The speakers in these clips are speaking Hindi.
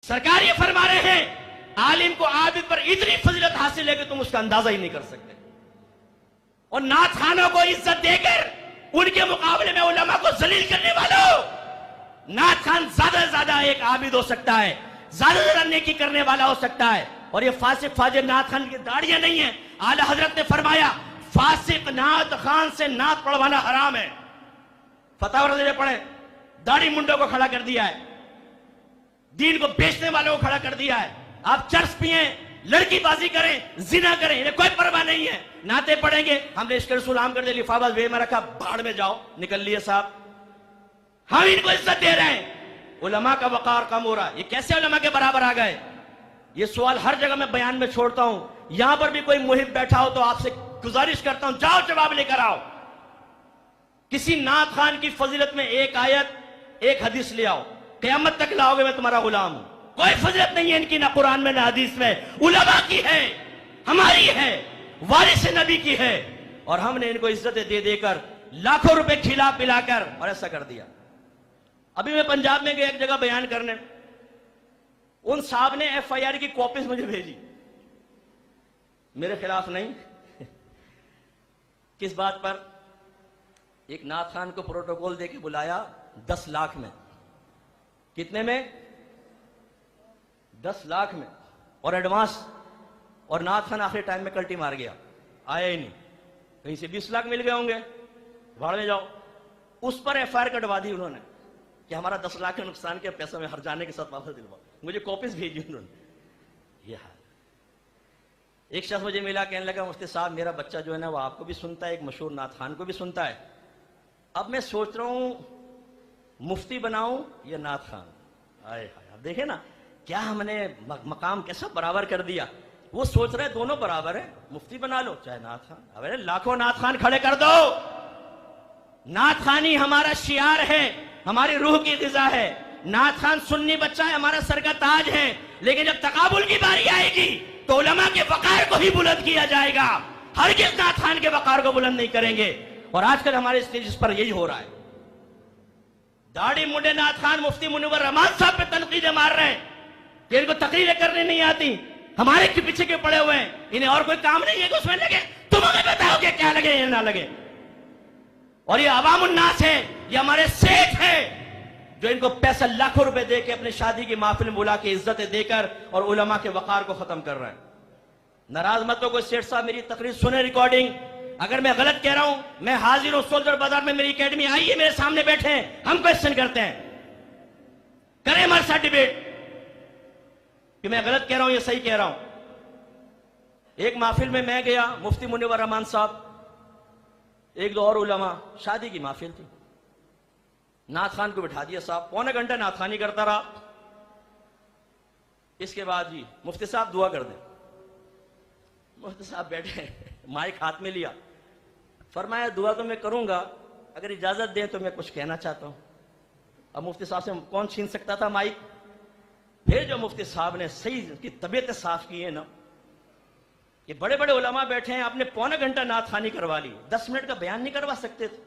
सरकार ये फरमा रहे हैं आलिम को आबिद पर इतनी फजीलत हासिल है कि तुम उसका अंदाजा ही नहीं कर सकते। और नात खानों को इज्जत देकर उनके मुकाबले में उलमा को जलील करने वालों, नात खान ज्यादा से ज्यादा एक आबिद हो सकता है, ज्यादा से ज्यादा नेकी करने वाला हो सकता है। और ये फासिक फाजिर नात खान की दाढ़ियां नहीं है। आला हजरत ने फरमाया फासिक नात खान से नात पढ़वाना हराम है। फतवा ने पढ़े, दाढ़ी मुंडों को खड़ा कर दिया है, दीन को बेचने वालों को खड़ा कर दिया है। आप चर्च पिए, लड़की बाजी करें, जिना करें, इन्हें कोई परवाह नहीं है। नाते पढ़ेंगे, हमने इश्क रसूल आम कर दिया, लिफाफा वे में रखा, बाढ़ में जाओ, निकल लिए साहब। हम इनको इज्जत दे रहे हैं, उलमा का वकार कम हो रहा है। ये कैसे उलमा के बराबर आ गए? ये सवाल हर जगह मैं बयान में छोड़ता हूं। यहां पर भी कोई मुहिब बैठा हो तो आपसे गुजारिश करता हूं, जाओ जवाब लेकर आओ। किसी नात खान की फजीलत में एक आयत, एक हदीस ले आओ, क़यामत तक लाओगे मैं तुम्हारा गुलाम हूं। कोई फजीलत नहीं है इनकी, ना कुरान में ना हदीस में। उलमा की है, हमारी है, वारिस नबी की है। और हमने इनको इज्जतें दे देकर लाखों रुपए खिला पिलाकर और ऐसा कर दिया। अभी मैं पंजाब में गया एक जगह बयान करने, उन साहब ने FIR की कॉपीज मुझे भेजी, मेरे खिलाफ नहीं। किस बात पर? एक नात खान को प्रोटोकॉल देके बुलाया 10 लाख में। कितने में? 10 लाख में, और एडवांस। और नात खान आखिरी टाइम में कल्टी मार गया, आया ही नहीं। कहीं से 20 लाख मिल गए होंगे, भाड़ में जाओ। उस पर FIR कटवा दी उन्होंने कि हमारा 10 लाख के नुकसान के पैसा में हर जाने के साथ वापस दिलवा। मुझे कॉपीज भेजी उन्होंने। ये हाल। एक शख्स मुझे मिला, कहने लगा मुफ्ती साहब मेरा बच्चा जो है ना वो आपको भी सुनता है, एक मशहूर नात खान को भी सुनता है। अब मैं सोच रहा हूं मुफ्ती बनाऊं या नात खान। आए हाय, देखे ना क्या हमने मकाम कैसा बराबर कर दिया। वो सोच रहे दोनों बराबर है, मुफ्ती बना लो चाहे नात खान। अरे लाखों नात खान खड़े कर दो। नात खानी हमारा शियार है, हमारी रूह की ग़िज़ा है। नात खान सुन्नी बच्चा है, हमारा सर का ताज है। लेकिन जब तकाबुल की बारी आएगी तो उलमा के वकार को ही बुलंद किया जाएगा। हरगिज़ नात खान के वकार को बुलंद नहीं करेंगे। और आजकल हमारे स्टेज पर यही हो रहा है। दाढ़ी मुंडे नात खान मुफ्ती मुनव्वर रहमान साहब पे तनकीदें मार रहे हैं कि इनको तकरीरें करने नहीं आती, हमारे के पीछे के पड़े हुए हैं, इन्हें और कोई काम नहीं है कि उसमें लगे। तुम हमें बताओ कि क्या लगे या ना लगे। और ये अवामुन्नास है, ये हमारे सेठ है जो इनको पैसा लाखों रुपए दे के अपनी शादी की महफिल में बुला के इज्जतें देकर और उलमा के वकार को खत्म कर रहे हैं। नाराज मत हो कोई सेठ साहब, मेरी तकरीर सुने, रिकॉर्डिंग। अगर मैं गलत कह रहा हूं, मैं हाजिर हूं। सोल्जर बाजार में मेरी एकेडमी आई है, मेरे सामने बैठे हैं, हम क्वेश्चन करते हैं, करें हमारे साथ डिबेट कि मैं गलत कह रहा हूं या सही कह रहा हूं। एक महफिल में मैं गया, मुफ्ती मुनव्वर रहमान साहब, एक दो और उलमा, शादी की महफिल थी। नात खान को बिठा दिया साहब, पौने घंटा नात खानी करता रहा। इसके बाद जी मुफ्ती साहब दुआ कर दें। मुफ्ती साहब बैठे, माइक हाथ में लिया, फरमाया दुआ तो मैं करूंगा, अगर इजाजत दें तो मैं कुछ कहना चाहता हूं। अब मुफ्ती साहब से कौन छीन सकता था माइक। फिर जो मुफ्ती साहब ने सही की तबीयत साफ की है ना, ये बड़े बड़े उलमा बैठे हैं, आपने पौने घंटा नात खानी करवा ली, 10 मिनट का बयान नहीं करवा सकते थे।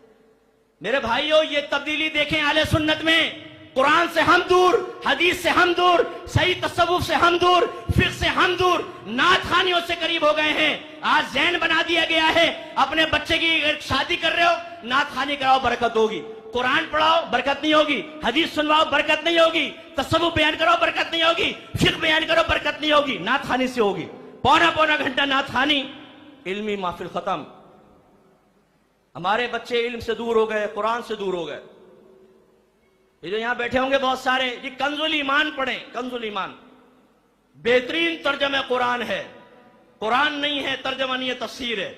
मेरे भाइयों ये तब्दीली देखें आले सुन्नत में। कुरान से हम दूर, हदीस से हम दूर, सही तसव्वुफ से हम दूर, फिक्र से हम दूर, नात खानियों से करीब हो गए हैं। आज जैन बना दिया गया है, अपने बच्चे की शादी कर रहे हो, नात खानी कराओ बरकत होगी, कुरान पढ़ाओ बरकत नहीं होगी, हदीस सुनवाओ बरकत नहीं होगी, तसव्वुफ बयान करो बरकत नहीं होगी, फिक्र बयान करो बरकत नहीं होगी, नात खानी से होगी। पौना घंटा नात खानी, इल्मी महफिल खत्म। हमारे बच्चे इल्म से दूर हो गए, कुरान से दूर हो गए। ये जो यहां बैठे होंगे बहुत सारे, ये कंजुल ईमान पढ़े। कंजुल ईमान बेहतरीन तर्जमा कुरान है, कुरान नहीं है तर्जमा नहीं है, तफसीर है।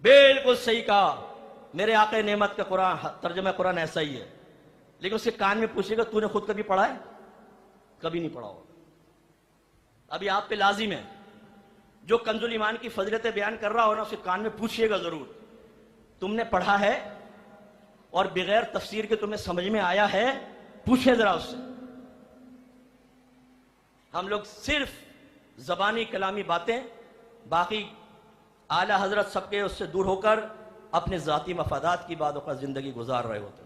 बिल्कुल सही कहा, मेरे आक़े नेमत का कुरान तर्जमा कुरान ऐसा ही है। लेकिन उसके कान में पूछेगा तूने खुद कभी पढ़ा है? कभी नहीं पढ़ा होगा। अभी आप पे लाजिम है, जो कंजुल ईमान की फजीलतें बयान कर रहा हो ना, उसके कान में पूछिएगा जरूर, तुमने पढ़ा है और बगैर तफसीर के तुम्हें समझ में आया है? पूछे जरा उससे। हम लोग सिर्फ जबानी कलामी बातें, बाकी आला हजरत सबके उससे दूर होकर अपने जाती मफादात की बातों का जिंदगी गुजार रहे होते।